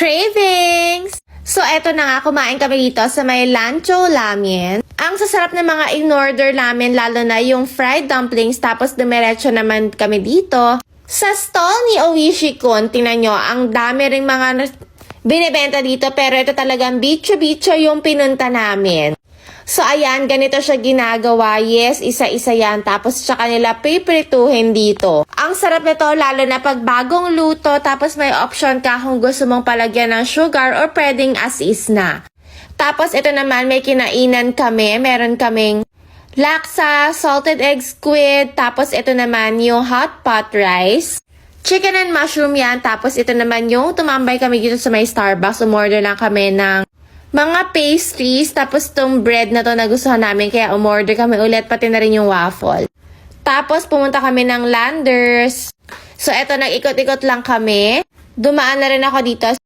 Cravings! So, eto na nga, kumain kami dito sa may Lancho Ramen. Ang sasarap ng mga in-order namin, lalo na yung fried dumplings, tapos dumiretso naman kami dito. Sa stall ni Oishi-kun, tingnan nyo, ang dami ring mga binibenta dito, pero ito talagang bicho-bicho yung pinunta namin. So, ayan, ganito siya ginagawa. Yes, isa-isa yan. Tapos, siya kanila piprituhin dito. Ang sarap nito, lalo na pag bagong luto, tapos may option ka kung gusto mong palagyan ng sugar or pwedeng as is na. Tapos, ito naman, may kinainan kami. Meron kaming laksa, salted egg squid, tapos ito naman yung hot pot rice. Chicken and mushroom yan. Tapos, ito naman yung tumambay kami dito sa may Starbucks. Umorder lang kami ng mga pastries, tapos tong bread na to nagustuhan namin, kaya umorder kami ulit, pati na rin yung waffle. Tapos pumunta kami ng Landers. So eto, nag-ikot-ikot lang kami. Dumaan na rin ako dito